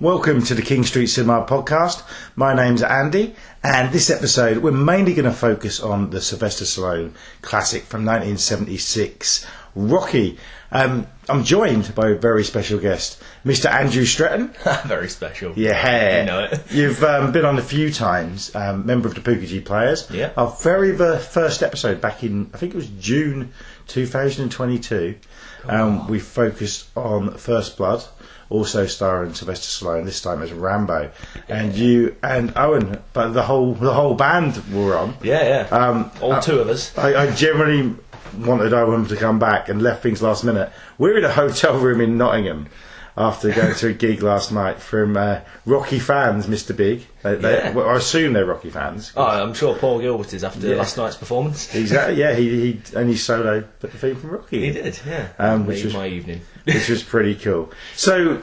Welcome to the King Street Cinema podcast. My name's Andy, and this episode we're mainly going to focus on the Sylvester Stallone classic from 1976, Rocky. I'm joined by a very special guest, Mr. Andrew Stretton. Very special. Yeah. You know it. You've been on a few times, member of the Pookajee Players. Yeah. Our very first episode back in, I think it was June 2022. We focused on First Blood, also starring Sylvester Stallone, this time as Rambo. And you and Owen, but the whole band were on. Yeah. All two of us. I generally wanted Owen to come back and left things last minute. We're in a hotel room in Nottingham after going to a gig last night from Rocky fans, Mr. Big. Well, I assume they're Rocky fans. Oh, I'm sure Paul Gilbert is after last night's performance. Exactly, yeah. He only soloed the theme from Rocky. He did, yeah. Which was my evening. Which was pretty cool. So,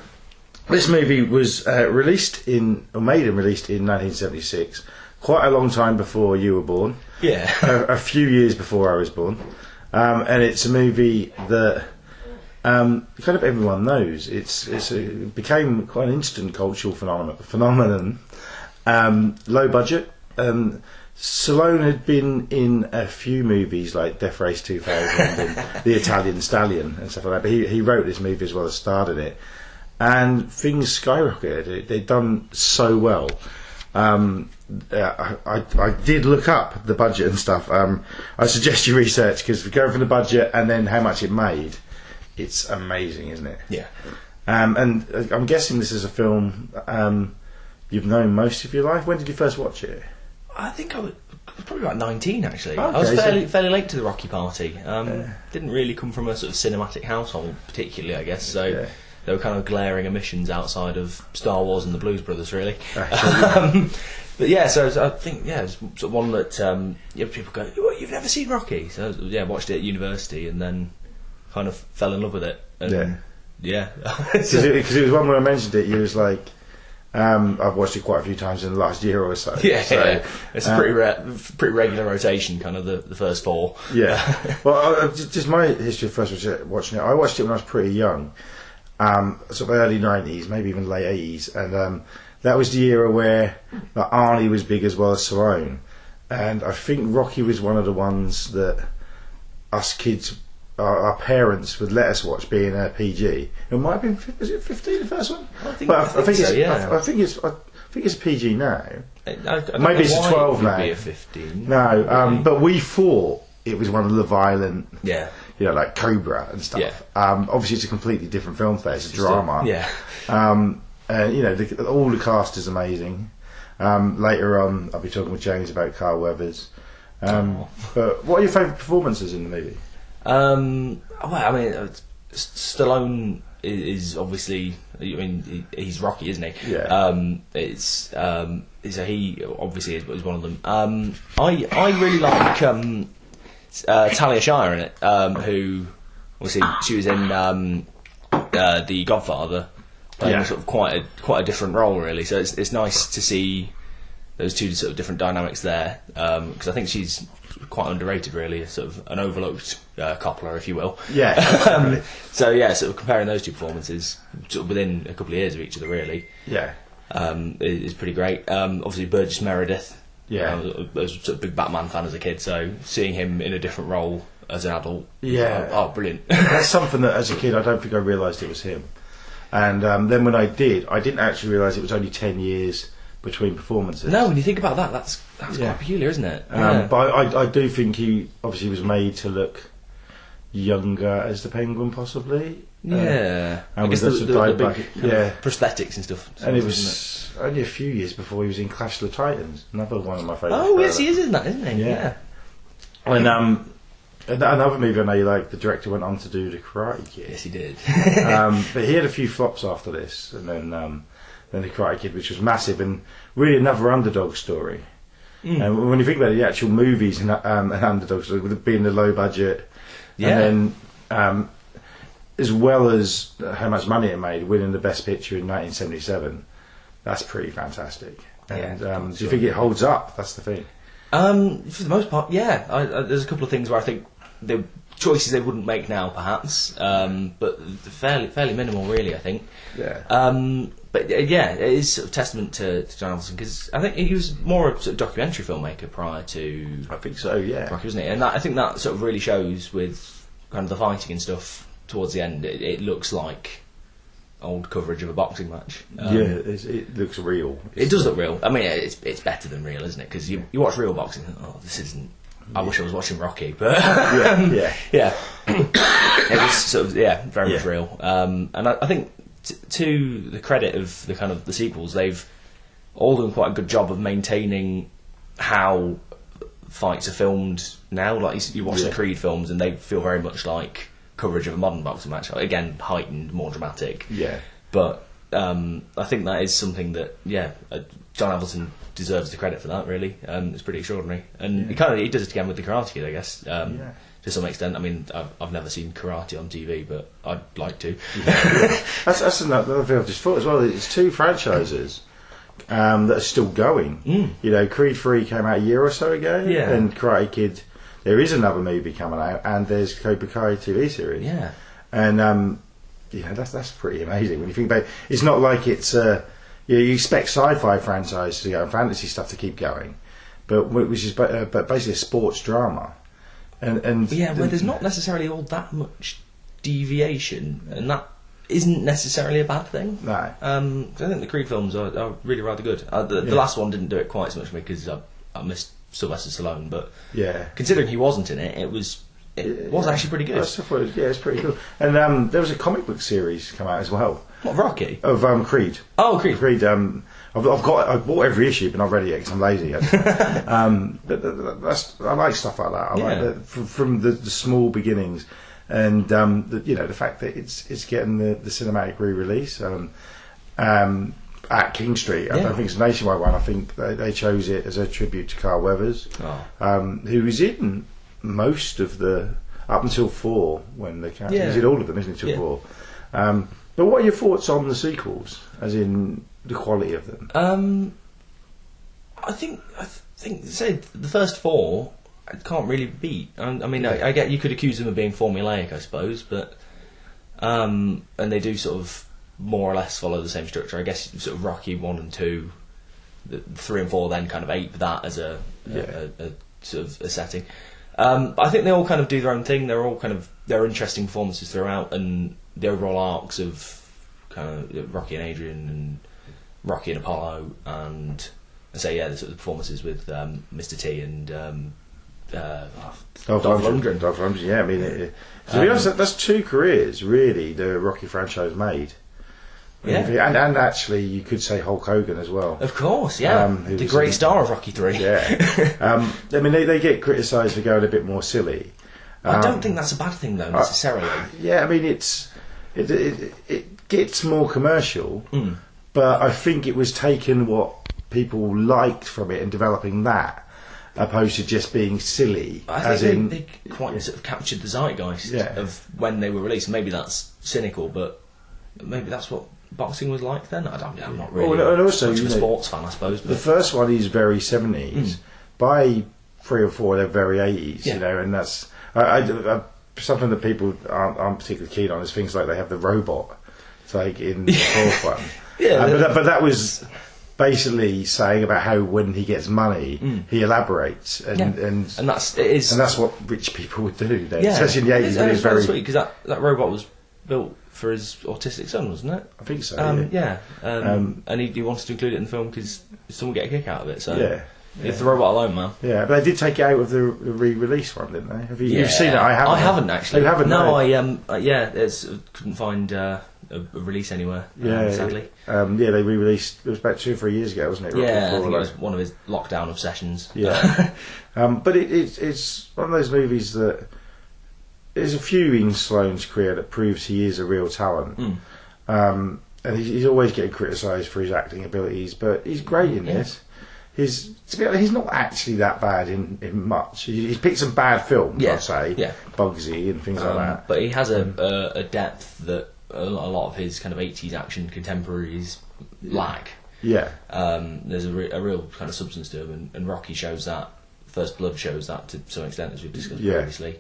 this movie was made and released in 1976, quite a long time before you were born. Yeah. A few years before I was born. And it's a movie that kind of everyone knows. It became quite an instant cultural phenomenon. Low budget. Stallone had been in a few movies like Death Race 2000 and The Italian Stallion and stuff like that. But he wrote this movie as well as starred in it. And things skyrocketed. They'd done so well. I did look up the budget and stuff. I suggest you research, because if you go for the budget and then how much it made, it's amazing, isn't it? Yeah. And I'm guessing this is a film you've known most of your life. When did you first watch it? I think I was probably about 19, actually. Okay, I was fairly late to the Rocky party. Didn't really come from a sort of cinematic household, particularly, I guess. So there were kind of glaring omissions outside of Star Wars and the Blues Brothers, really. But yeah, so I think it's sort of one that people go, "What, you've never seen Rocky?" So watched it at university and then kind of fell in love with it. And, because it was one when I mentioned it, you was like, I've watched it quite a few times in the last year or so. Yeah, it's a pretty regular rotation, kind of the first four. Yeah. Well, just my history of first watching it. I watched it when I was pretty young, sort of early 90s, maybe even late 80s, and that was the era where Arnie was big as well as Stallone, and I think Rocky was one of the ones that us kids, our parents, would let us watch, being a PG. It might have been, was it 15 the first one? I think it's PG now. Maybe it's a 12 now. Be a 15. No, but we thought it was one of the violent. Yeah. Like Cobra and stuff. Yeah. Obviously, it's a completely different film today. It's a drama. All the cast is amazing. Later on, I'll be talking with James about Carl Weathers. But what are your favourite performances in the movie? Stallone is obviously. He's Rocky, isn't he? Yeah. He obviously is one of them. I really like Talia Shire in it, who obviously she was in The Godfather, playing sort of quite a different role, really. So it's nice to see those two sort of different dynamics there, because I think she's quite underrated, really, sort of an overlooked Coppola, if you will. Yeah. Sort of comparing those two performances sort of within a couple of years of each other, really. Yeah. Is pretty great. Obviously Burgess Meredith. Yeah. I was sort of a big Batman fan as a kid, so seeing him in a different role as an adult. Yeah. Brilliant. That's something that, as a kid, I don't think I realised it was him. And then when I did, I didn't actually realise it was only 10 years between performances. No, when you think about that, that's quite peculiar, isn't it? But I do think he obviously was made to look younger as the Penguin, possibly. Yeah. And I guess the big prosthetics and stuff. And it was only a few years before he was in Clash of the Titans, another one of my favourite. Oh, yes, he is, isn't he? Yeah. And another movie I know you like, the director went on to do The Karate Kid. Yes, he did. But he had a few flops after this, and then The Karate Kid, which was massive and really another underdog story. And when you think about it, the actual movies and an underdog story would have been the low budget, and then as well as how much money it made, winning the Best Picture in 1977. That's pretty fantastic. And do you think it holds up? That's the thing. For the most part, yeah. There's a couple of things where I think the choices they wouldn't make now, perhaps, but fairly minimal, really. I think. Yeah. But yeah, it is sort of testament to John Avildsen, because I think he was more a sort of documentary filmmaker prior to. I think so, yeah. Rocky, wasn't it? And I think that sort of really shows with kind of the fighting and stuff towards the end. It looks like old coverage of a boxing match. It looks real. It does look real. I mean, it's better than real, isn't it? Because you watch real boxing, and, oh, this isn't. I wish I was watching Rocky, but yeah. It was sort of very much real. And I think to the credit of the kind of the sequels, they've all done quite a good job of maintaining how fights are filmed now. Like you watch the Creed films, and they feel very much like coverage of a modern boxing match. Again, heightened, more dramatic. Yeah. But I think that is something that John Avildsen deserves the credit for that. Really, it's pretty extraordinary, and he does it again with the Karate Kid, I guess. To some extent. I mean, I've never seen karate on TV, but I'd like to. That's another thing I've just thought as well. It's two franchises that are still going. You know, Creed 3 came out a year or so ago, and Karate Kid. There is another movie coming out, and there's Pookajee TV series. Yeah, and that's pretty amazing when you think about it. It's not like it's you expect sci-fi franchise to go and fantasy stuff to keep going, but which is but basically a sports drama. And where there's not necessarily all that much deviation, and that isn't necessarily a bad thing. No. I think the Creed films are really rather good. The last one didn't do it quite so much for me because I missed Sylvester Stallone, but considering he wasn't in it, it was actually pretty good. It's pretty cool. And there was a comic book series come out as well. What, Rocky? Of Creed. Oh, Creed. Creed. I bought every issue, but not read it yet because I'm lazy. But I like stuff like that. I like that from the small beginnings, and the fact that it's getting the cinematic re-release at King Street. I don't think it's a nationwide one. I think they chose it as a tribute to Carl Weathers, who was in most of the up until 4 when the characters. He's in all of them, isn't he? Till 4. But what are your thoughts on the sequels, as in the quality of them? I think say the first 4 I can't really beat. I mean, I get you could accuse them of being formulaic, I suppose, but and they do sort of more or less follow the same structure. I guess sort of Rocky 1 and 2, 3 and 4 then kind of ape that as a sort of a setting. I think they all kind of do their own thing. They're interesting performances throughout, and the overall arcs of kind of Rocky and Adrian and Rocky and Apollo, and the sort of the performances with Mr. T and Dolph Lundgren. Dolph Lundgren, yeah. I mean, to be honest, that's 2 careers really the Rocky franchise made. Yeah, and actually, you could say Hulk Hogan as well. Of course, yeah, the great star of Rocky 3. Yeah, I mean, they get criticised for going a bit more silly. I don't think that's a bad thing, though, necessarily. I mean, it gets more commercial, but I think it was taking what people liked from it and developing that, opposed to just being silly. I think they quite sort of captured the zeitgeist of when they were released. Maybe that's cynical, but maybe that's what boxing was like then. I'm not really and also, much of a sports fan, I suppose. But. The first one is very 70s. By 3 or 4, they're very 80s. You know, and that's something that people aren't particularly keen on is things like they have the robot like in the 4th one. But that was basically saying about how when he gets money he elaborates and that's what rich people would do then, especially in the 80s. It was very sweet because that robot was built for his autistic son, wasn't it? I think so. And he wanted to include it in the film because someone get a kick out of it. So it's the robot alone, man. Yeah, but they did take it out of the re-release one, didn't they? Have you've seen it? I haven't. I haven't actually. You haven't? No, couldn't find a release anywhere. Sadly. They re-released. It was about 2 or 3 years ago, wasn't it? I think it was one of his lockdown obsessions. Yeah. But it's one of those movies that there's a few in Stallone's career that proves he is a real talent. And he's always getting criticised for his acting abilities, but he's great in this. To be honest, he's not actually that bad in much. He's picked some bad films, I'd say, Bugsy and things like that. But he has a depth that a lot of his kind of 80s action contemporaries lack. Yeah. There's a real kind of substance to him, and Rocky shows that. First Blood shows that to some extent, as we've discussed previously.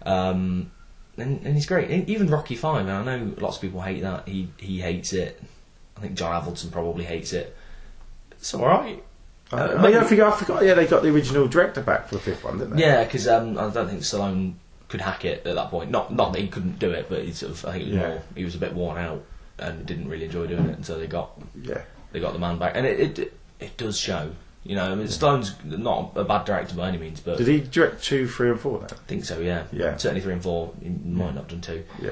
And he's great. Even Rocky 5, and I know lots of people hate that. He hates it. I think John Avildsen probably hates it. It's all right. I forgot. Yeah, they got the original director back for the fifth one, didn't they? Yeah, because I don't think Stallone could hack it at that point. Not that he couldn't do it, but he sort of, I think it was he was a bit worn out and didn't really enjoy doing it, and so they got the man back, and it does show. You know, I mean, Stallone's not a bad director by any means, but did he direct 2, 3, and 4 then? I think so. Yeah. Certainly 3 and 4. He might not have done 2. Yeah.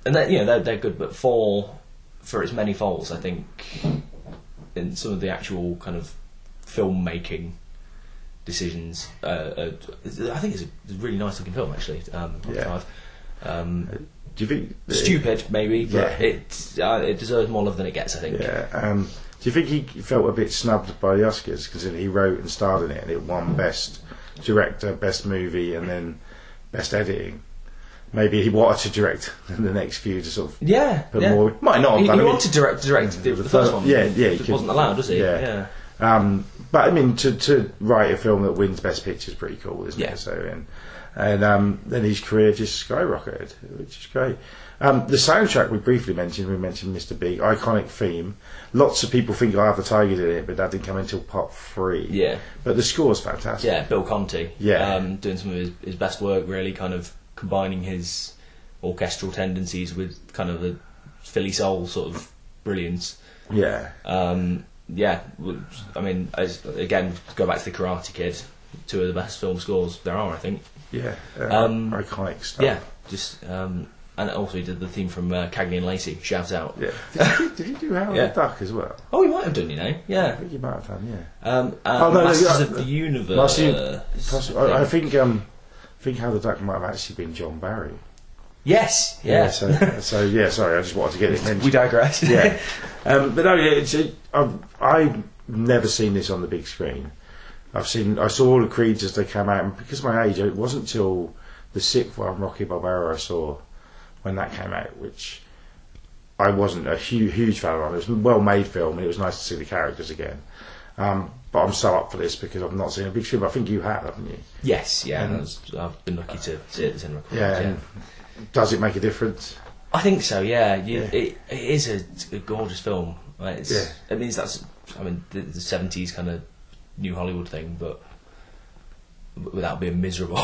And they're good, but 4, for its many faults, I think, in some of the actual kind of filmmaking decisions, I think it's a really nice looking film actually. 5. Do you think stupid maybe, but it deserves more love than it gets, I think. Yeah. Do you think he felt a bit snubbed by the Oscars, considering he wrote and starred in it and it won Best Director, Best Movie, and then Best Editing? Maybe he wanted to direct the next few to sort of put more. Might not. He wanted to direct the first one. He wasn't allowed, was he? Yeah. But I mean, to write a film that wins Best Picture is pretty cool, isn't it? So and then his career just skyrocketed, which is great. The soundtrack we briefly mentioned. We mentioned Mr. Big, iconic theme. Lots of people think Eye of the Tiger did it, but that didn't come until part 3. Yeah. But the score's fantastic. Yeah, Bill Conti. Yeah. Doing some of his best work, really, kind of combining his orchestral tendencies with kind of the Philly soul sort of brilliance. Yeah. I mean, again, go back to the Karate Kid. 2 of the best film scores there are, I think. Yeah. Iconic stuff. Yeah. Just. And also he did the theme from Cagney and Lacey, Shout Out. Yeah. Did he do Howard the Duck as well? Oh, he might have done, you know. Yeah. I think he might have done, Masters of the Universe. I think Howard the Duck might have actually been John Barry. Yes. Yeah. So sorry, I just wanted to get it mentioned. We digress. Yeah. But no, I've never seen this on the big screen. I saw all the Creeds as they came out, and because of my age, it wasn't till the 6th one, Rocky Balboa, I saw when that came out, which I wasn't a huge fan of. It was a well-made film, and it was nice to see the characters again. But I'm so up for this because I've not seen a big screen. But I think you have, haven't you? Yes, yeah. I've been lucky to see it at the cinema. Yeah. Does it make a difference? I think so. Yeah. It is a gorgeous film. Right? It means the 70s kind of New Hollywood thing, but without being miserable.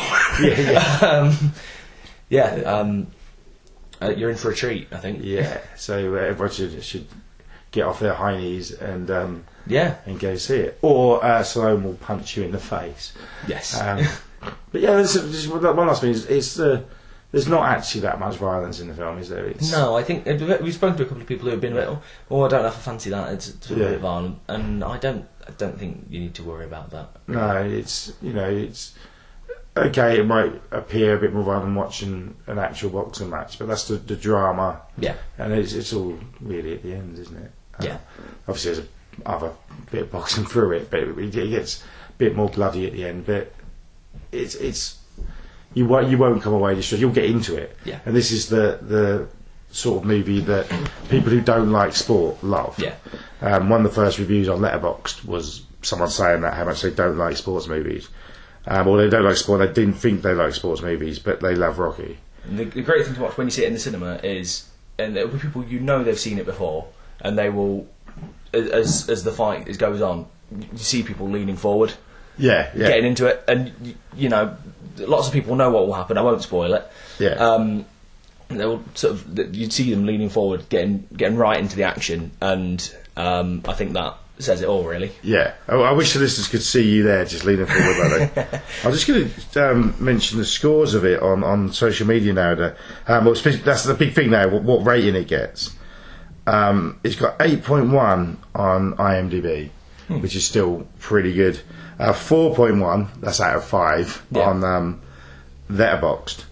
You're in for a treat, I think. Yeah, so everyone should get off their high knees and go see it. Or Stallone will punch you in the face. Yes. But yeah, one last thing is there's not actually that much violence in the film, is there? No, I think we've spoken to a couple of people who have been a bit, I don't know if I fancy that. It's a bit violent, and I don't think you need to worry about that. No, it's okay, it might appear a bit more violent than watching an actual boxing match, but that's the drama. Yeah. And it's all really at the end, isn't it? Obviously there's other bit of boxing through it, but it gets a bit more bloody at the end, but it's you won't come away distressed, you'll get into it. Yeah. And this is the sort of movie that people who don't like sport love. Yeah. One of the first reviews on Letterboxd was someone saying that how much they don't like sports movies. Or they don't like sport, they didn't think they like sports movies, but they love Rocky. The great thing to watch when you see it in the cinema is, and there will be people they've seen it before, and they will, as the fight goes on, you see people leaning forward, getting into it, and lots of people know what will happen. I won't spoil it. Yeah. They will you'd see them leaning forward, getting right into the action, and I think that says it all, really. Yeah. I wish the listeners could see you there, just leaning forward. I'm just going to mention the scores of it on social media now. That's the big thing now. What rating it gets? It's got 8.1 on IMDb, which is still pretty good. 4.1. That's out of 5 on Letterboxd.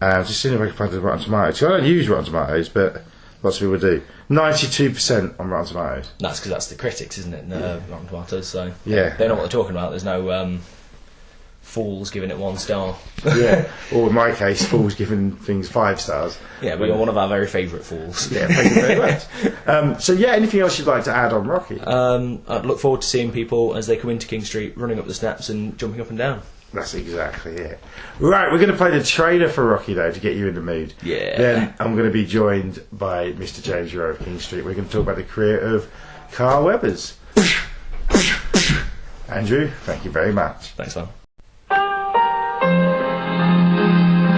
Just seeing if I can find the Rotten Tomatoes. I don't use Rotten Tomatoes, but lots of people do. 92% on Rotten Tomatoes. That's because that's the critics, isn't it? Rotten Tomatoes. So they know what they're talking about. There's no fools giving it 1 star. Or in my case, fools giving things 5 stars. Yeah, but you're one of our very favourite fools. Yeah, thank you very much. Anything else you'd like to add on Rocky? I'd look forward to seeing people as they come into King Street, running up the steps and jumping up and down. That's exactly it. Right, we're going to play the trailer for Rocky, though, to get you in the mood. Yeah. Then I'm going to be joined by Mr. James Rowe of King Street. We're going to talk about the career of Carl Weathers. Andrew, thank you very much. Thanks, man.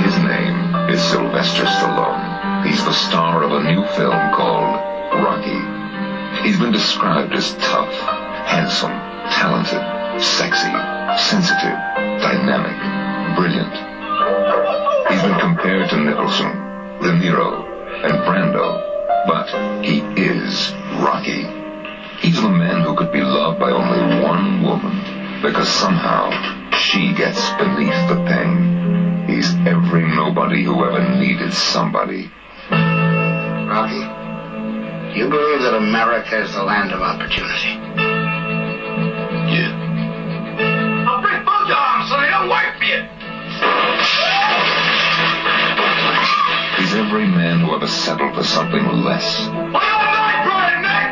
His name is Sylvester Stallone. He's the star of a new film called Rocky. He's been described as tough, handsome, talented, sexy, sensitive, dynamic, brilliant. He's been compared to Nicholson, De Niro, and Brando, but he is Rocky. He's the man who could be loved by only one woman, because somehow she gets beneath the pain. He's every nobody who ever needed somebody. Rocky, do you believe that America is the land of opportunity? Yeah. I'll break both your arms so they don't work for you. He's every man who ever settled for something less. Well, you have my pride, Nick!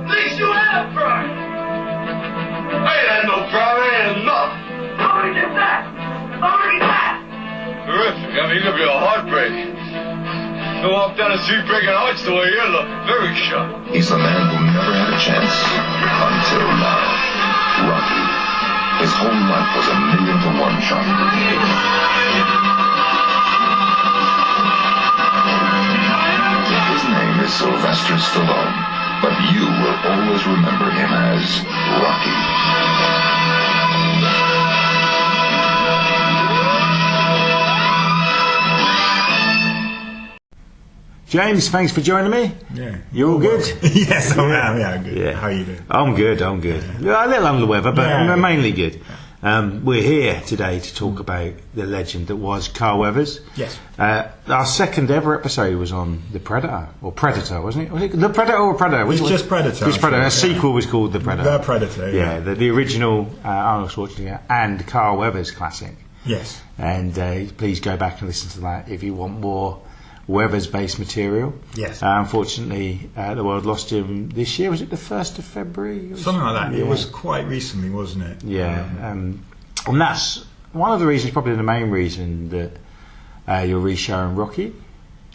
At least you have pride! I ain't had no pride, I ain't enough. Somebody get that! Somebody get that! Terrific. I mean, it'll be a heartbreak. Go off down the street breaking hearts the way you look. Very sharp. He's the man who never had a chance until now. Rocky. His whole life was 1,000,000 to 1 shot. His name is Sylvester Stallone, but you will always remember him as Rocky. James, thanks for joining me. Yeah. You all good? Yes, I am. Yeah, I'm good. Yeah. How are you doing? I'm good. A little under the weather, but Yeah. mainly good. We're here today to talk about the legend that was Carl Weathers. Yes. Our second ever episode was on The Predator, or Predator, wasn't it? Was it The Predator or Predator? It was just Predator. Just Predator. A Actually, sequel was called The Predator. The Predator, yeah. The original Arnold Schwarzenegger and Carl Weathers classic. Yes. And please go back and listen to that if you want more Weathers-based material. Yes. Unfortunately, the world lost him this year. Was it the 1st of February? Something like that. Yeah. It was quite recently, wasn't it? Yeah. And that's one of the reasons, probably the main reason, that you're re-showing Rocky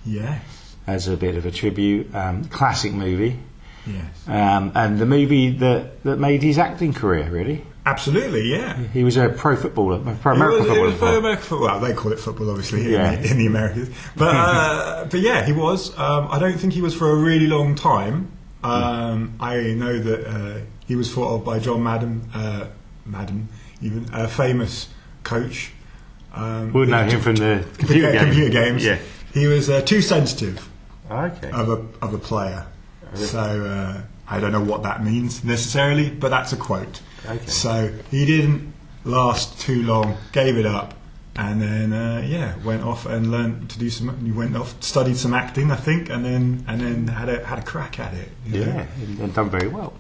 Yes. as a bit of a tribute. Classic movie. Yes. And the movie that made his acting career, really. Absolutely, yeah. He was a pro footballer, American footballer. It was American football. Well, they call it football, obviously, Yeah. in the Americas. But yeah, he was. I don't think he was for a really long time. I know that he was thought of by John Madden, even a famous coach. We'll know him from the computer games. Yeah. He was too sensitive Okay. of a player. So I don't know what that means necessarily, but that's a quote. Okay. So he didn't last too long, gave it up, and then went off and learned to do some. He went off, studied some acting, I think, and then had a crack at it. You know? And done very well.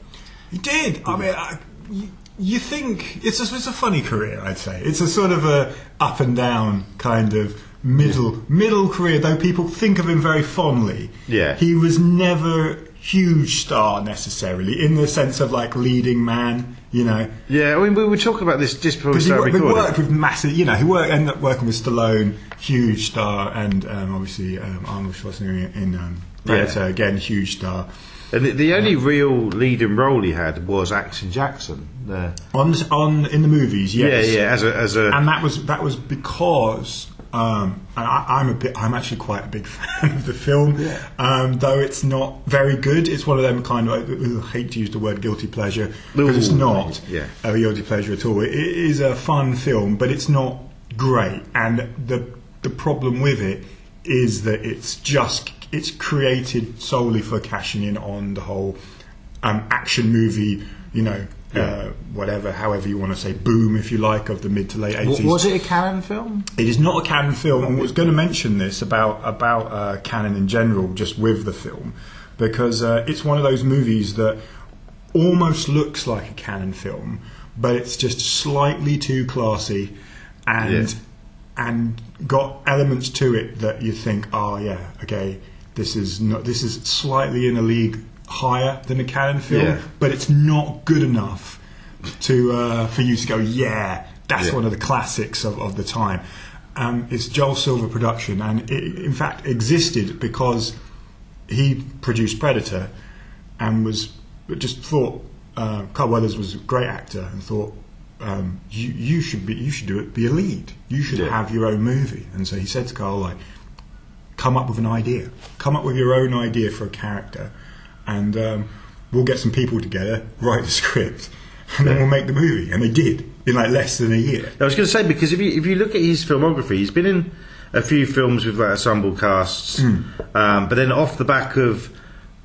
He did. I mean, you think it's a funny career, I'd say. It's a sort of a up and down kind of middle career, though people think of him very fondly. Yeah. He was never huge star necessarily in the sense of like leading man, you know. Yeah, I mean, we were talking about this just before we Because he started recording. worked with massive, you know, ended up working with Stallone, huge star, and obviously Arnold Schwarzenegger in Predator, again, huge star. And the only real leading role he had was Action Jackson. On in the movies, yes. Yeah, as a And that was because and I'm actually quite a big fan of the film, though it's not very good. It's one of them kind of, I hate to use the word guilty pleasure, because it's not a guilty pleasure at all. It is a fun film, but it's not great. And the problem with it is that it's created solely for cashing in on the whole action movie, you know. However you want to say, boom, if you like, of the mid to late 80s. Was it a Cannon film? It is not a Cannon film, and I was going to mention this about Cannon in general, just with the film, because it's one of those movies that almost looks like a Cannon film, but it's just slightly too classy, and got elements to it that you think, oh yeah, okay, this is slightly in a league higher than a Cannon film, but it's not good enough to for you to go, yeah, That's one of the classics of the time. It's Joel Silver production, and it in fact existed because he produced Predator and just thought Carl Weathers was a great actor and thought you should be a lead. You should have your own movie. And so he said to Carl, like, come up with an idea, come up with your own idea for a character, and we'll get some people together, write the script, and then we'll make the movie. And they did in like less than a year. I was going to say, because if you look at his filmography, he's been in a few films with like ensemble casts, but then off the back of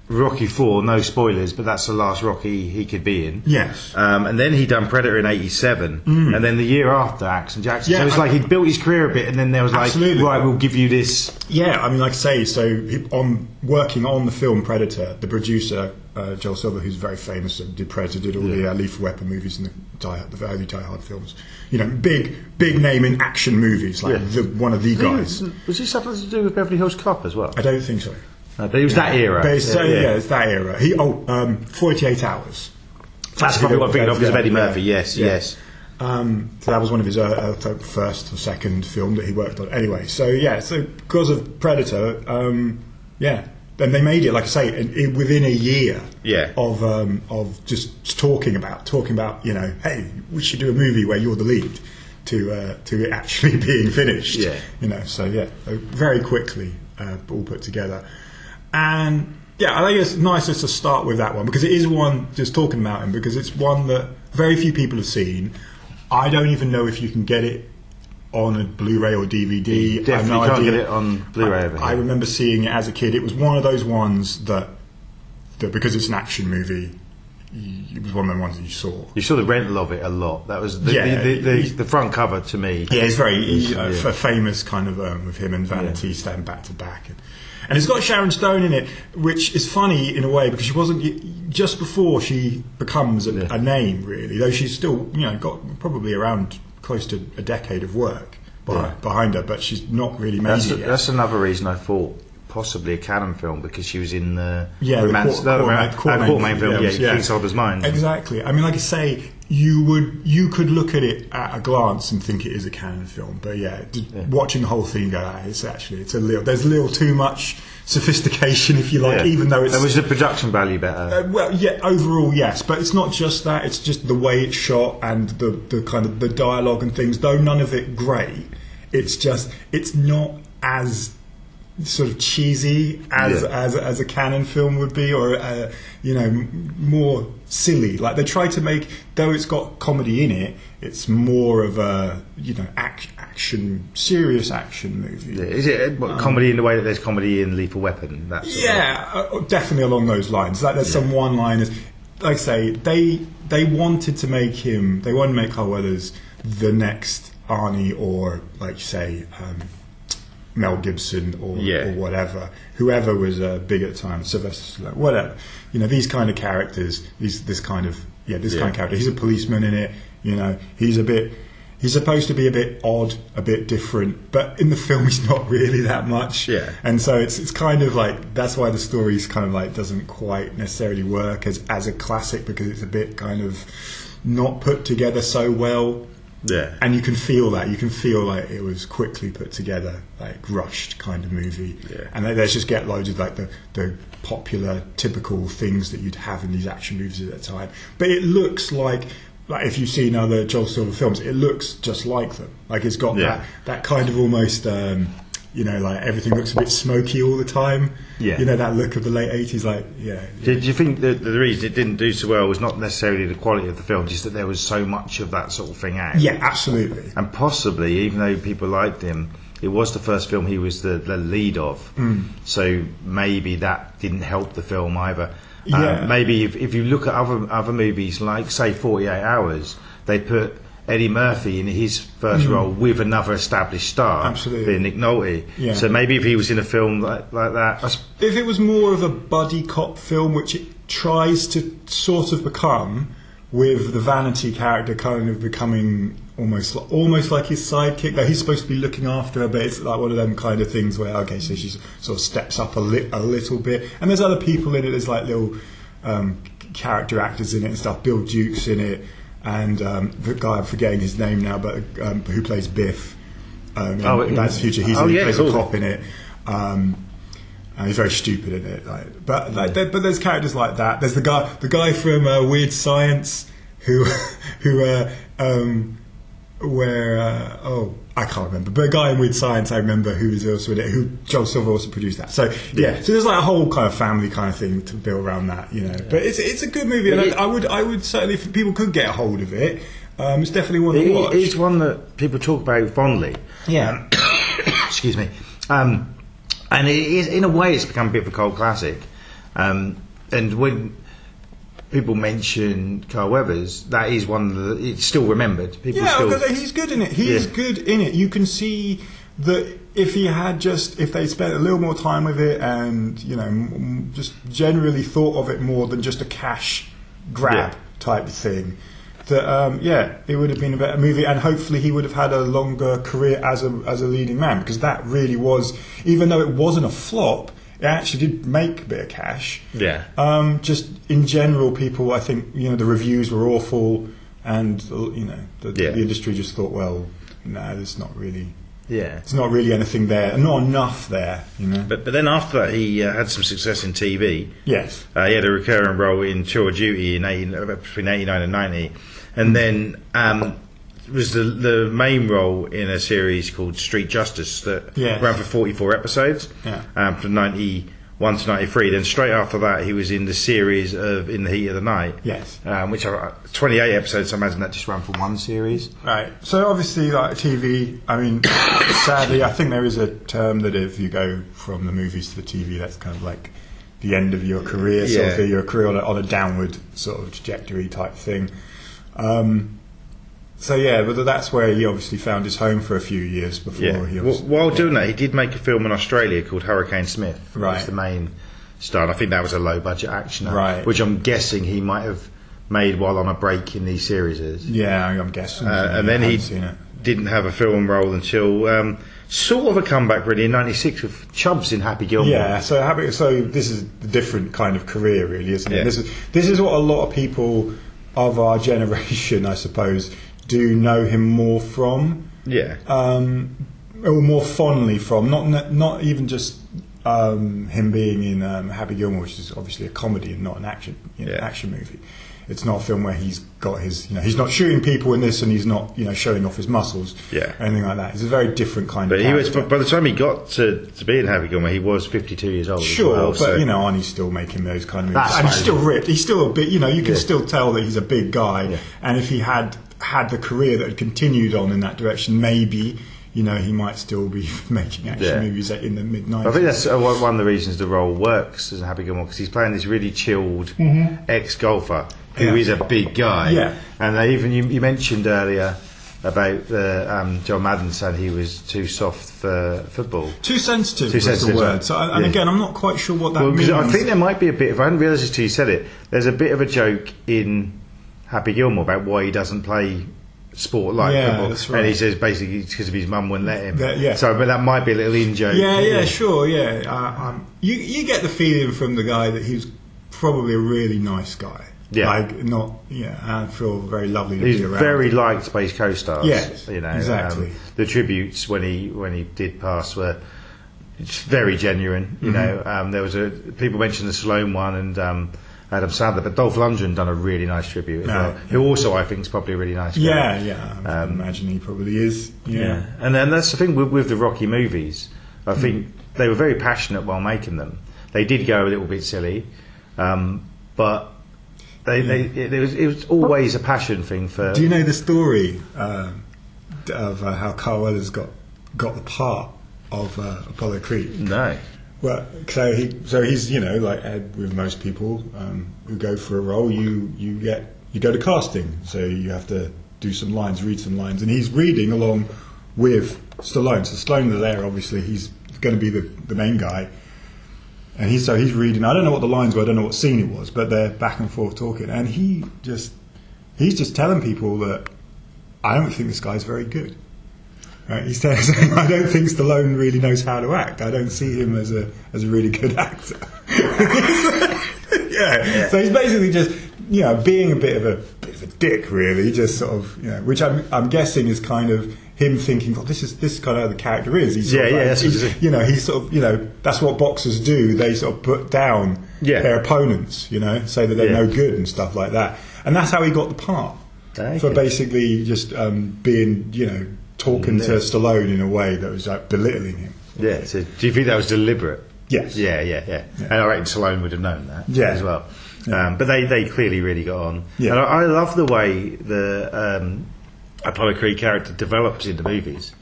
Rocky IV, no spoilers, but that's the last Rocky he could be in. Yes. And then he done Predator in 87, and then the year after Action Jackson. Yeah, so it's like he'd built his career a bit, and then there was like, right, we'll give you this. Yeah, I mean, like I say, so working on the film Predator, the producer, Joel Silver, who's very famous, did Predator, did all the Lethal Weapon movies and the early Die Hard films. You know, big name in action movies, like one of the guys. Was he something to do with Beverly Hills Cop as well? I don't think so. No, but it was that era. But it's that era. 48 Hours. That's probably what I'm thinking of, because of Eddie Murphy, yes. So that was one of his first or second film that he worked on. Anyway, so because of Predator, then they made it, like I say, within a year of just talking about, you know, hey, we should do a movie where you're the lead, to it actually being finished. Yeah. You know, so very quickly all put together. And I think it's nice just to start with that one, because it is one, just talking about him, because it's one that very few people have seen. I don't even know if you can get it on a Blu-ray or DVD. You definitely can't get it on Blu-ray over here. I remember seeing it as a kid. It was one of those ones that because it's an action movie, it was one of the ones that you saw. You saw the rental of it a lot. That was the front cover to me. Yeah, it's very famous kind of with him and Vanity standing back to back. And it's got Sharon Stone in it, which is funny in a way, because she wasn't just before she becomes a name, really. Though she's still, got probably around close to a decade of work behind her, but she's not really made it yet. That's another reason I thought possibly a Cannon film, because she was in the Quartermain film, King Soldiers Mind. Exactly. I mean, like I say, you could look at it at a glance and think it is a Cannon film, but watching the whole thing go, there's a little too much sophistication, if you like, even though it's... Was the production value better? Overall, yes, but it's not just that, it's just the way it's shot and the kind of the dialogue and things, though none of it great, it's not as sort of cheesy as a Cannon film would be, or more silly. Like they try to make, though it's got comedy in it, it's more of a serious action movie. Yeah. Is it comedy in the way that there's comedy in Lethal Weapon? Definitely along those lines. Like there's some one-liners. Like I say, they wanted to make him. They wanted to make Carl Weathers the next Arnie, or like you say, Mel Gibson or whatever, whoever was big at the time, Sylvester Stallone, whatever. These kind of characters, this kind of character. He's a policeman in it. He's supposed to be a bit odd, a bit different, but in the film he's not really that much. Yeah. And so it's kind of like, that's why the story's kind of like doesn't quite necessarily work as a classic, because it's a bit kind of not put together so well. Yeah, and you can feel that. You can feel like it was quickly put together, like rushed kind of movie. Yeah, and they just get loads of like the popular, typical things that you'd have in these action movies at that time. But it looks like if you've seen other Joel Silver films, it looks just like them. Like it's got that kind of almost. Like everything looks a bit smoky all the time. Yeah. That look of the late 80s, Do you think that the reason it didn't do so well was not necessarily the quality of the film, just that there was so much of that sort of thing out? Yeah, absolutely. And possibly, even though people liked him, it was the first film he was the lead of. So maybe that didn't help the film either. Maybe if you look at other movies, like, say, 48 Hours, they put Eddie Murphy in his first role with another established star, being Nick Nolte. Yeah. So maybe if he was in a film like that, if it was more of a buddy cop film, which it tries to sort of become, with the Vanity character kind of becoming almost like his sidekick. Though he's supposed to be looking after her, but it's like one of them kind of things where so she sort of steps up a little bit, and there's other people in it. There's like little character actors in it and stuff. Bill Duke's in it. and the guy, I'm forgetting his name now, but who plays Biff in Oh, Back to the Future. He yeah, plays cool. a cop in it. And he's very stupid in it. But there's characters like that. There's the guy from Weird Science who I can't remember, but a guy in Weird Science I remember who was also in it, who Joel Silver also produced that. So yeah, so there's like a whole kind of family kind of thing to build around that, you know. But it's a good movie, and I would certainly, if people could get a hold of it, it's definitely one to watch. It's one that people talk about fondly. Yeah. Excuse me. And it is, in a way, it's become a bit of a cult classic. And when people mention Carl Weathers, that is one that it's still remembered. People he's good in it. He is good in it. You can see that if they spent a little more time with it, and you know, just generally thought of it more than just a cash grab type of thing, that it would have been a better movie, and hopefully he would have had a longer career as a leading man, because that really was, even though it wasn't a flop, it actually did make a bit of cash. Yeah. Just in general, people, I think, you know, the reviews were awful, and you know, the industry just thought, well, no, there's not really. Yeah. It's not really anything there, not enough there, you know. But then after that, he had some success in TV. Yes. He had a recurring role in Tour of Duty between 89 and 90, and then was the main role in a series called Street Justice that ran for 44 episodes, from 91 to 93. Then straight after that, he was in the series of In the Heat of the Night, which are 28 episodes. So I imagine that just ran for one series. Right. So obviously, like TV, I mean, sadly, I think there is a term that if you go from the movies to the TV, that's kind of like the end of your career, sort of thing, your career on a downward sort of trajectory type thing. So yeah, but that's where he obviously found his home for a few years before he. While doing that, he did make a film in Australia called Hurricane Smith. Right. That's the main star. And I think that was a low budget action, which I'm guessing he might have made while on a break in these series. Yeah, I'm guessing. And then he didn't have a film role until sort of a comeback really in '96 with Chubbs in Happy Gilmore. Yeah, so this is a different kind of career, really, isn't it? This is what a lot of people of our generation, I suppose, do know him more from. Yeah. Or more fondly from. Not even just him being in Happy Gilmore, which is obviously a comedy and not an action movie. It's not a film where he's got his, he's not shooting people in this, and he's not, showing off his muscles, anything like that. It's a very different kind of character. But by the time he got to be in Happy Gilmore, he was 52 years old. Sure, but Arnie's still making those kind of movies, and he's still ripped. He's still a bit, you can still tell that he's a big guy, and if he had the career that had continued on in that direction, maybe. He might still be making action movies in the mid-90s. I think that's one of the reasons the role works as a Happy Gilmore, because he's playing this really chilled ex-golfer who is a big guy. Yeah. And they even you mentioned earlier about John Madden saying he was too soft for football. Too sensitive was the word. So, again, I'm not quite sure what that means. I think there might be a bit of, I hadn't realised this till you said it, there's a bit of a joke in Happy Gilmore about why he doesn't play sport like football, that's right. And he says basically it's because of his mum wouldn't let him. So, but that might be a little in-joke. Sure. You get the feeling from the guy that he's probably a really nice guy. I feel very lovely to be around. He's very liked Space Co-stars. Yes, exactly. The tributes when he did pass were very genuine. There was people mentioned the Sloane one and. Adam Sandler, but Dolph Lundgren done a really nice tribute as well. Who also I think is probably a really nice guy. I imagine he probably is. And then that's the thing with the Rocky movies. I think they were very passionate while making them. They did go a little bit silly, but it was always a passion thing for. Do you know the story of how Carl Weathers got the part of Apollo Creed? No. Well, so he's like with most people who go for a role, you go to casting, so you have to do some lines, read some lines, and he's reading along with Stallone. So Stallone's there, obviously he's going to be the main guy, and he's reading. I don't know what the lines were, I don't know what scene it was, but they're back and forth talking, and he's just telling people that I don't think this guy's very good. Right, he says, I don't think Stallone really knows how to act. I don't see him as a really good actor. So he's basically just being a bit of of a dick, really. Just sort of, which I'm guessing is kind of him thinking, "Oh, this is kind of how the character is." He's sort of that's he's sort of, that's what boxers do. They sort of put down their opponents, say that they're no good and stuff like that. And that's how he got the part for basically just being, talking to Stallone in a way that was like belittling him. Yeah. So do you think that was deliberate? Yes. Yeah. And I reckon Stallone would have known that as well. Yeah. But they clearly really got on. Yeah. And I love the way the Apollo Creed character develops in the movies.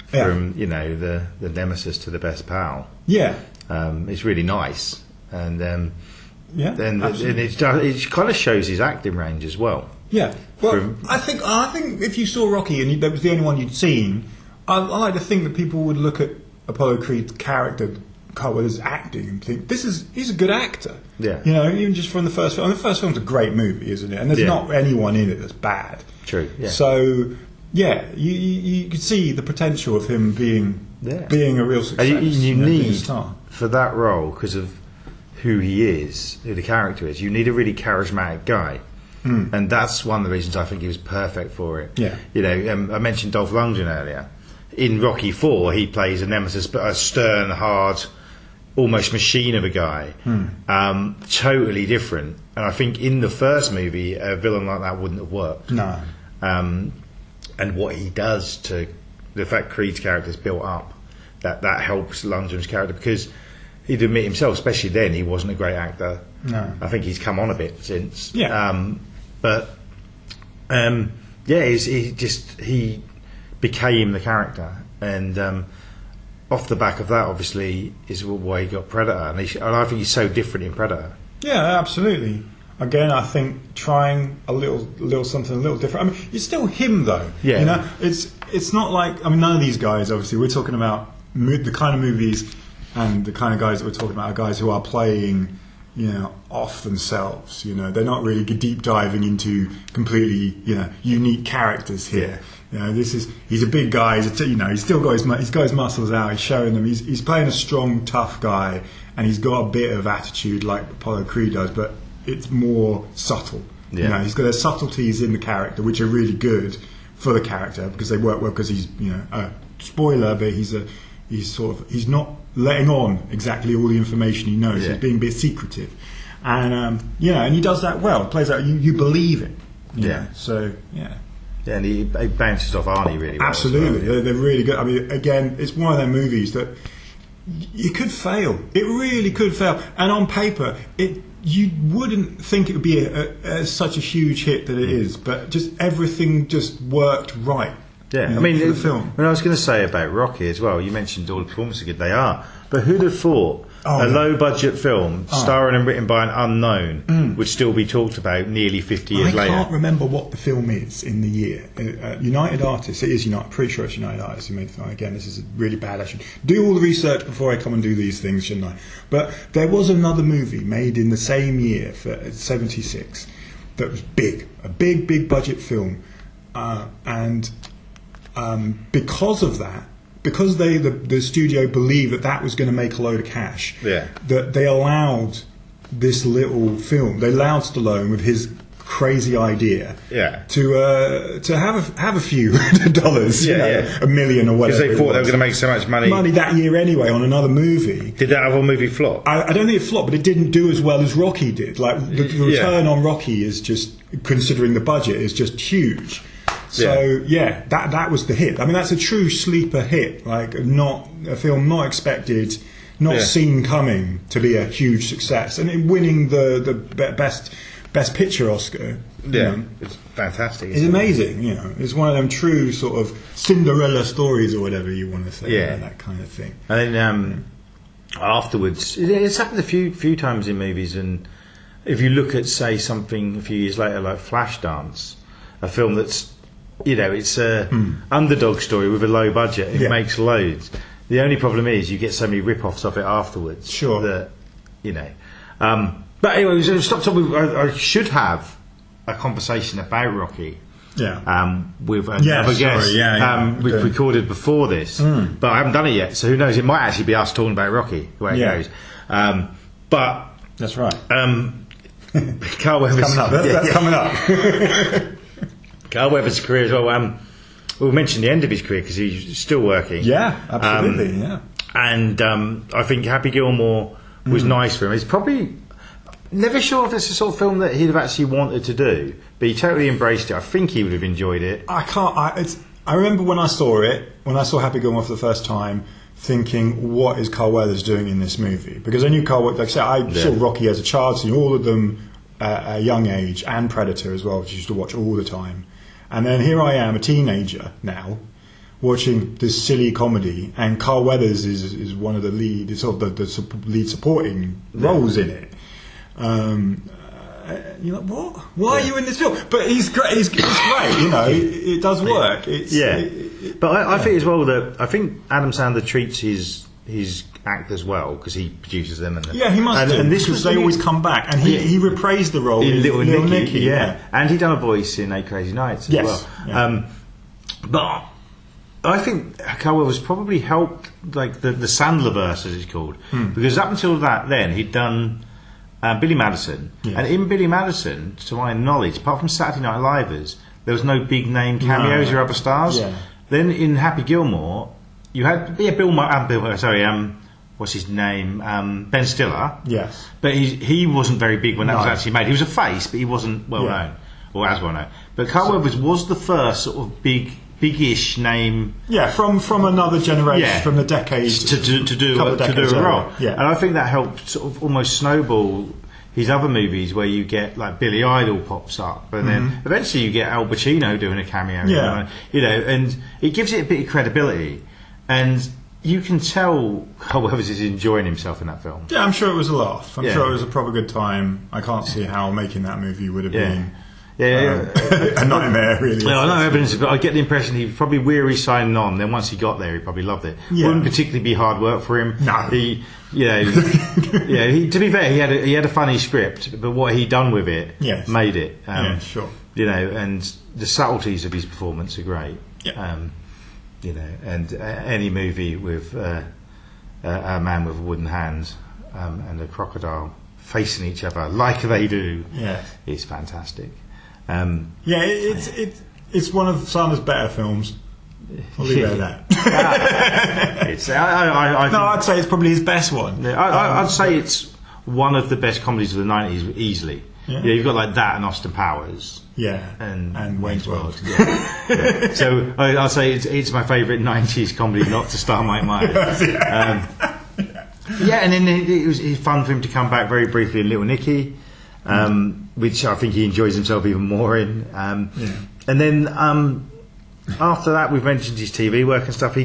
From, the nemesis to the best pal. Yeah. It's really nice. And then it kind of shows his acting range as well. Yeah. Well, I think if you saw Rocky and that was the only one you'd seen, I like to think that people would look at Apollo Creed's character, his acting, and think he's a good actor. Yeah. Even just from the first film. And the first film's a great movie, isn't it? And there's not anyone in it that's bad. True. Yeah. So you could see the potential of him being a real success. You need for that role, because of who he is, who the character is. You need a really charismatic guy. And that's one of the reasons I think he was perfect for it. Yeah. I mentioned Dolph Lundgren earlier. In Rocky IV, he plays a nemesis, but a stern, hard, almost machine of a guy. Totally different. And I think in the first movie, a villain like that wouldn't have worked. No. And what he does to the fact Creed's character is built up, that helps Lundgren's character, because he'd admit himself, especially then, he wasn't a great actor. No. I think he's come on a bit since. Yeah. He became the character, and off the back of that, obviously, is why he got Predator, and I think he's so different in Predator. Yeah, absolutely. Again, I think trying a little something a little different. I mean, it's still him though. Yeah. It's not like, none of these guys. Obviously, we're talking about the kind of movies and the kind of guys that we're talking about are guys who are playing, off themselves. They're not really deep diving into completely, unique characters here. He's a big guy. He's still got his muscles out. He's showing them. He's playing a strong, tough guy, and he's got a bit of attitude like Apollo Creed does, but it's more subtle. Yeah. He's got their subtleties in the character, which are really good for the character because they work well. Because he's, spoiler, but he's not letting on exactly all the information he knows. Yeah. He's being a bit secretive, and and he does that well. It plays out. You believe it. So yeah. Yeah, and he bounces off Arnie really well. Absolutely, well. They're really good. I mean, again, it's one of them movies that you could fail. It really could fail. And on paper, you wouldn't think it would be such a huge hit that it is, but just everything just worked right. Yeah, for the film. When I was going to say about Rocky as well, you mentioned all the performances are good. They are, but who'd have thought a low-budget film starring and written by an unknown would still be talked about nearly 50 years later? I can't remember what the film is in the year. United Artists. It is United. I'm pretty sure it's United Artists who made the film. Again, this is really bad. I should do all the research before I come and do these things, shouldn't I? But there was another movie made in the same year, for '76, that was big. A big budget film. And because of that, because the studio believed that was going to make a load of cash, that they allowed this little film. They allowed Stallone with his crazy idea to have a few dollars, $1 million or whatever. Because they thought they were going to make so much money that year anyway on another movie. Did that other movie flop? I don't think it flopped, but it didn't do as well as Rocky did. Like the return on Rocky is just, considering the budget, is just huge. So that was the hit. I mean, that's a true sleeper hit. Like not a film not expected, not seen coming to be a huge success, and winning the best picture Oscar. Yeah, it's fantastic. It's amazing. It's one of them true sort of Cinderella stories or whatever you want to say. Yeah, that kind of thing. And then afterwards, it's happened a few times in movies. And if you look at, say, something a few years later like Flashdance, a film that's it's a underdog story with a low budget. It makes loads. The only problem is you get so many rip-offs of it afterwards. Sure. That but anyway, stop talking. I should have a conversation about Rocky. Yeah. With another guest. We've recorded before this, but I haven't done it yet. So who knows? It might actually be us talking about Rocky, the way it goes. But that's right. Carl Weathers. Coming up. That's coming up. Carl Weathers' career as well. We'll mention the end of his career because he's still working. Yeah, absolutely. And I think Happy Gilmore was nice for him. He's probably never sure if it's the sort of film that he'd have actually wanted to do, but he totally embraced it. I think he would have enjoyed it. I remember when I saw Happy Gilmore for the first time, thinking, what is Carl Weathers doing in this movie? Because I knew Carl Weathers, like I said, I saw Rocky as a child, seen all of them at a young age, and Predator as well, which I used to watch all the time. And then here I am, a teenager now, watching this silly comedy, and Carl Weathers is one of the lead, the lead supporting roles in it. You're like, what? Why are you in this film? But he's great. He's great. It does work. But I think as well that I think Adam Sandler treats his actors well because he produces them. He must. And this was they always come back, and he reprised the role in Little Nicky. And he done a voice in 8 Crazy Nights as well. Yeah. But I think Carl Weathers probably helped, like the Sandlerverse, as it's called, because up until then he'd done Billy Madison, and in Billy Madison, to my knowledge, apart from Saturday Night Livers, there was no big name cameos or other stars. Yeah. Then in Happy Gilmore, you had what's his name? Ben Stiller. Yes. But he wasn't very big when that was actually made. He was a face, but he wasn't well known, or as well known. But Carl Weathers was the first sort of big-ish name. Yeah, from another generation, from the decades to do a role. Yeah. And I think that helped sort of almost snowball his other movies where you get like Billy Idol pops up, and then eventually you get Al Pacino doing a cameo. And it gives it a bit of credibility, and you can tell Carl Weathers is enjoying himself in that film. Yeah, I'm sure it was a laugh. I'm sure it was a proper good time. I can't see how making that movie would have been a nightmare, really. No, no evidence, but I get the impression he was probably weary signing on. Then once he got there, he probably loved it. Wouldn't particularly be hard work for him. No, to be fair, he had a funny script, but what he'd done with it made it. Sure. And the subtleties of his performance are great. Yeah. And any movie with a man with wooden hands and a crocodile facing each other like they do is fantastic. It's one of Sandler's better films. I'll leave it at that. I'd say it's probably his best one. I'd say it's one of the best comedies of the 90s, easily. You've got like that and Austin Powers. And Wayne's World. So I'll say it's my favourite 90s comedy, not to start my mind. And then it was fun for him to come back very briefly in Little Nicky, which I think he enjoys himself even more in. And then after that, we've mentioned his TV work and stuff. He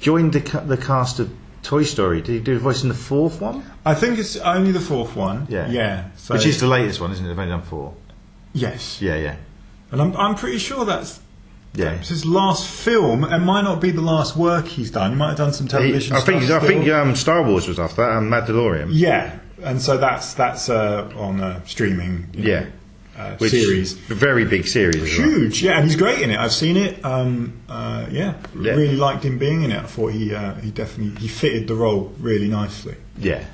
joined the cast of Toy Story. Did he do the voice in the 4th one? I think it's only the 4th one. So which is the latest one, isn't it? They've only done 4. Yes. Yeah. And I'm pretty sure that's his last film. It might not be the last work he's done. He might have done some television stuff. I think Star Wars was after that, and Mandalorian. Yeah, and so that's on a streaming series. A very big series. Huge, and he's great in it. I've seen it. Really liked him being in it. I thought he definitely fitted the role really nicely. Yeah.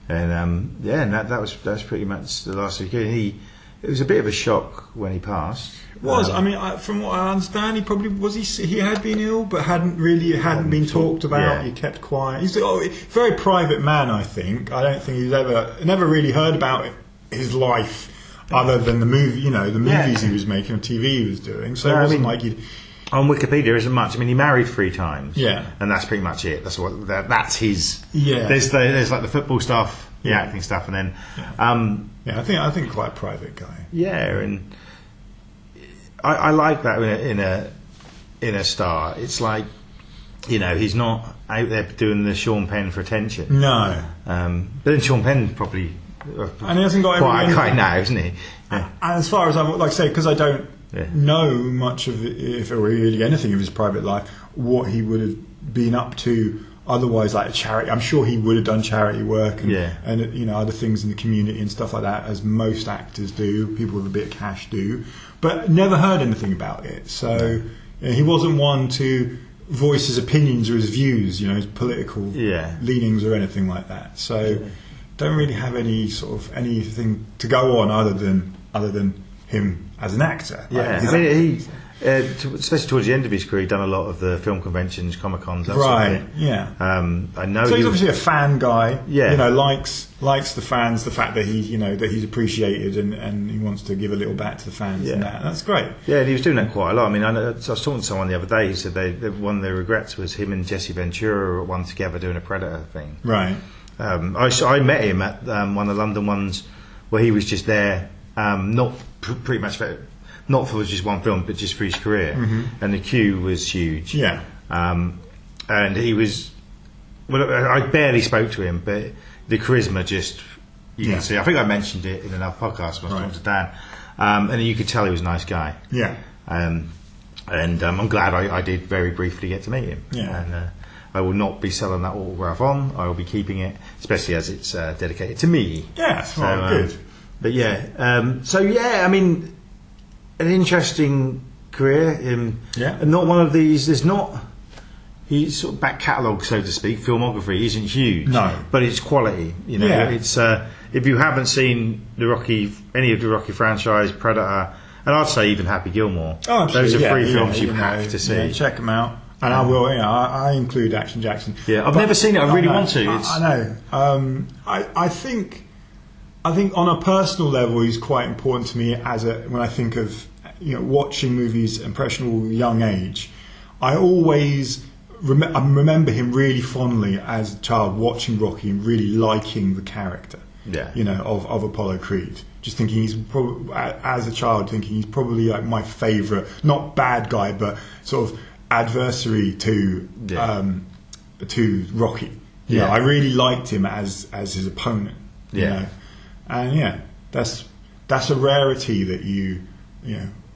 And that was pretty much the last week. It was a bit of a shock when he passed. I mean, from what I understand, he probably he had been ill, but hadn't been talked about. He kept quiet. He's a very private man. I think. I don't think he's never really heard about his life other than the movie. The movies he was making, or TV he was doing. So it wasn't like he'd. On Wikipedia, there isn't much. I mean, he married 3 times. Yeah, and that's pretty much it. That's his. Yeah. There's like the football stuff, the acting stuff, and then. I think quite a private guy. Yeah, and I like that in a star. It's like, he's not out there doing the Sean Penn for attention. No. But then Sean Penn probably. And he hasn't got quite a guy now, isn't he? Yeah. And as far as I'm like say, because I don't know much of it, if or really anything of his private life, what he would have been up to. Otherwise, like a charity, I'm sure he would have done charity work and other things in the community and stuff like that, as most actors do. People with a bit of cash do, but never heard anything about it. So he wasn't one to voice his opinions or his views, his political leanings or anything like that. So don't really have any sort of anything to go on other than him as an actor. Yeah, Like, I mean, he, especially towards the end of his career, he'd done a lot of the film conventions, Comic Cons, that sort of right? thing. Yeah. I know. So he's obviously a fan guy. Yeah. You know, likes the fans, the fact that that he's appreciated and he wants to give a little back to the fans. Yeah. And that's great. Yeah, and he was doing that quite a lot. I mean, I was talking to someone the other day who said one of their regrets was him and Jesse Ventura were one together doing a Predator thing. Right. I met him at one of the London ones where he was just there, pretty much not for just one film, but just for his career. And the queue was huge. Yeah. And he was. Well, I barely spoke to him, but the charisma just you can see. I think I mentioned it in another podcast when I was talking to Dan, and you could tell he was a nice guy. Yeah. And I'm glad I did very briefly get to meet him. Yeah. And I will not be selling that autograph on. I will be keeping it, especially as it's dedicated to me. Yeah. So, good. But yeah. I mean, an interesting career. Yeah. And not one of these. There's not. His sort of back catalogue, so to speak, filmography isn't huge. No. But it's quality. You know, Yeah. it's if you haven't seen any of the Rocky franchise, Predator, and I'd say even Happy Gilmore. Oh, absolutely. Those are three Yeah, films you know, have to see. Yeah, check them out. And I will. I include Action Jackson. Yeah, I've never seen it. I really want to. I know. I think on a personal level, he's quite important to me when I think of watching movies at impressionable young age. I always remember him really fondly as a child watching Rocky and really liking the character. Yeah. Of Apollo Creed. Just thinking he's probably, as a child, thinking he's probably like my favourite, not bad guy, but sort of adversary to Rocky. You know, I really liked him as his opponent. You know? And that's a rarity that you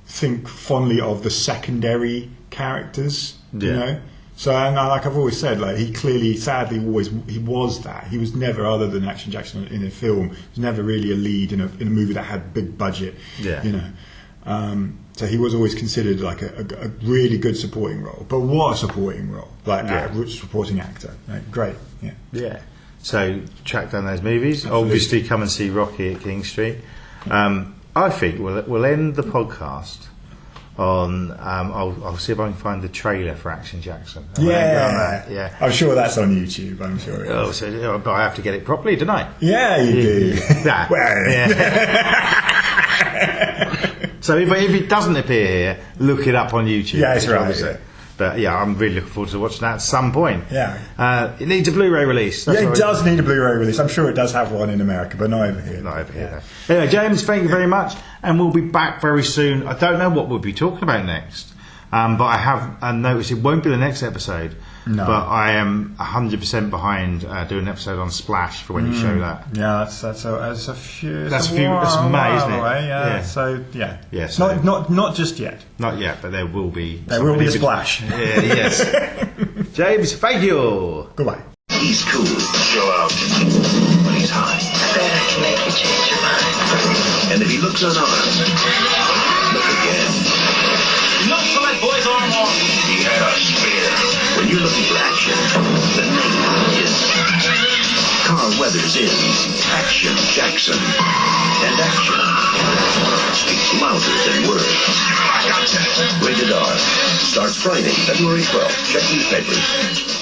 think fondly of the secondary characters. You know. So, and like I've always said, like he clearly, sadly, he was that. He was never, other than Action Jackson in a film, he was never really a lead in a movie that had big budget. Yeah. So he was always considered like a really good supporting role. But what a supporting role! Like supporting actor, great. Yeah. Yeah. So track down those movies. Absolutely. Obviously, come and see Rocky at King Street. I think we'll end the podcast on. I'll see if I can find the trailer for Action Jackson. Yeah. I'm sure that's on YouTube. I'm sure. But I have to get it properly, don't I? Yeah, you do. That. So if it doesn't appear here, look it up on YouTube. Yeah, that's right. Yeah. But yeah, I'm really looking forward to watching that at some point. Yeah. It needs a Blu-ray release. It does need a Blu-ray release. I'm sure it does have one in America, but not over here. Not over here. No. Anyway, James, thank you very much, and we'll be back very soon. I don't know what we'll be talking about next, but I have noticed it won't be the next episode. No. But I am 100% behind doing an episode on Splash for when you show that. Yeah, that's a few. That's May, isn't it? Away, yeah. So yeah. Yeah. So not just yet. Not yet, but there will be. There will be a splash. Yeah, yes. James, thank you. Goodbye. He's cool, chill out, but he's high. I bet I can make you change your mind. And if he looks unarmed, look again. Look for that boy's arm off. He had a spear. When you're looking for action, the name is Carl Weathers in Action Jackson. And action speaks louder than words. Rated R. Starts Friday, February 12th. Check newspapers.